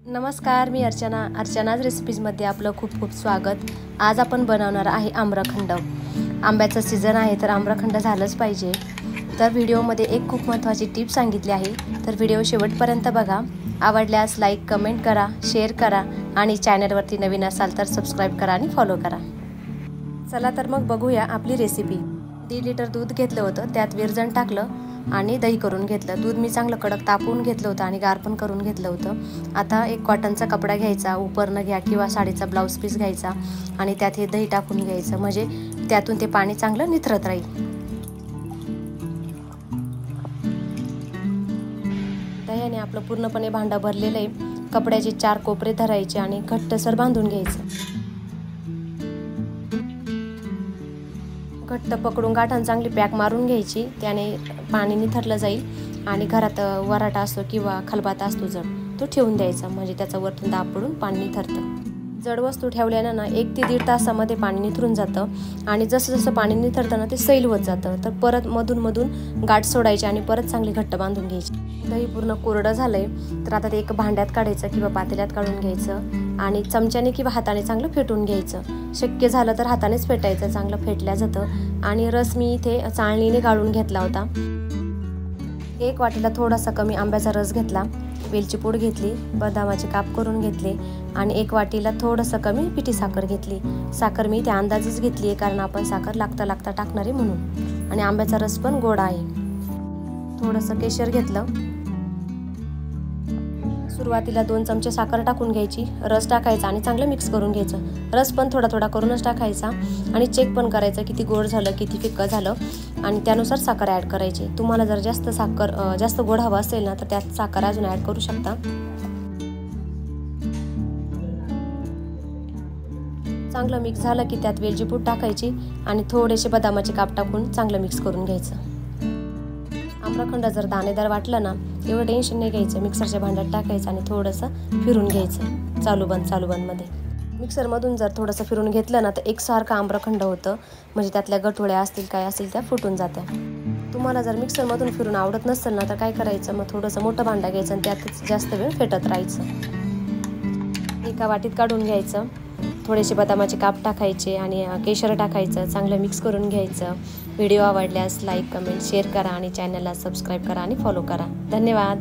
नमस्कार, मी अर्चनाज रेसिपीजमध्ये आपलं खूप खूप स्वागत। आज आपण बनवणार आहे आम्रखंड। आंब्याचा सीजन आहे तर आम्रखंड झालंच पाहिजे। तर व्हिडिओमध्ये एक खूप महत्त्वाची टिप सांगितली आहे, तर व्हिडिओ शेवटपर्यंत बघा। आवडल्यास लाईक कमेंट करा, शेअर करा आणि चॅनलवरती नवीन असाल तर सबस्क्राइब करा आणि फॉलो करा। चला तर मग बघूया आपली रेसिपी। 1.5 लिटर दूध घेतलं होतं, त्यात विरजण टाकलं आणि दही करून घेतलं। दूध मी चांगलं कडक तापवून घेतलं होतं आणि गार पण करून घेतलं होतं। आता एक कॉटनचा कपडा घ्यायचा, उपरनं घ्या किंवा साडीचा ब्लाउज पीस घ्यायचा आणि त्यात हे दही टाकून घ्यायचं, म्हणजे त्यातून ते पाणी चांगलं निथरत राहील। दह्याने आपलं पूर्णपणे भांडं भरलेलं आहे। कपड्याचे 4 कोपरे धरायचे आणि घट्टसर बांधून घ्यायचं। घट्ट पकडून गाठण चांगली पॅक मारून घ्यायची, त्याने पाणी निथरलं जाईल आणि घरात वराटा असतो किंवा खलबाता असतो जड, तो ठेवून द्यायचा, म्हणजे त्याचा वरतून दाब पडून पाणी निथरतं। जड वस्तू ठेवल्यानं ना 1 ते 1.5 तासामध्ये पाणी निथरून जातं आणि जसं जसं पाणी निथरतं ना ते सैल होत जातं। तर परत मधून गाठ सोडायची आणि परत चांगली घट्ट बांधून घ्यायची। दही पूर्ण कोरडं झालंय तर आता ते एक भांड्यात काढायचं किंवा पातेल्यात काढून घ्यायचं आणि चमच्याने किंवा हाताने चांगलं फेटून घ्यायचं। शक्य झालं तर हातानेच फेटायचं, चांगलं फेटल्या जातं। आणि रस मी इथे चाळणीने गाळून घेतला होता। 1 वाटीला थोडासा कमी आंब्याचा रस घेतला, वेलची पूड घेतली, बदामाचे काप करून घेतले आणि 1 वाटीला थोडंसं कमी पिठी साखर घेतली। साखर मी त्या अंदाजेच घेतली आहे, कारण आपण साखर लागता टाकणार आहे म्हणून। आणि आंब्याचा रस पण गोड आहे। थोडंसं केशर घेतलं। सुरुवातीला 2 चमचे साखर टाकून घ्यायची, रस टाकायचा आणि चांगलं मिक्स करून घ्यायचं। रस पण थोडा करूनच टाकायचा आणि चेक पण करायचं किती गोड झालं, किती फिक्कं झालं आणि त्यानुसार साखर ॲड करायची। तुम्हाला जर जास्त गोड हवं असेल ना तर त्यात साखर अजून ॲड करू शकता। चांगलं मिक्स झालं की त्यात वेलची पूड टाकायची आणि थोडेसे बदामाचे काप टाकून चांगलं मिक्स करून घ्यायचं। आम्रखंड जर दाणेदार वाटलं ना, एवढं टेन्शन नाही घ्यायचं, मिक्सरच्या भांड्यात टाकायचं आणि थोडंसं फिरून घ्यायचं चालू बंदमध्ये। मिक्सरमधून जर थोडंसं फिरून घेतलं ना तर एकसारखं आम्रखंड होतं, म्हणजे त्यातल्या गठोळ्या असतील काय असतील त्या फुटून जात्या। तुम्हाला जर मिक्सरमधून फिरून आवडत नसेल ना तर काय करायचं, मग थोडंसं मोठं भांडं घ्यायचं आणि त्यातच जास्त वेळ फेटत राहायचं। एका वाटीत काढून घ्यायचं, थोडेसे बदामाचे काप टाकायचे आणि केशर टाकायचं, चांगलं मिक्स करून घ्यायचं। व्हिडिओ आवडल्यास लाईक कमेंट शेअर करा आणि चॅनलला सबस्क्राईब करा आणि फॉलो करा। धन्यवाद।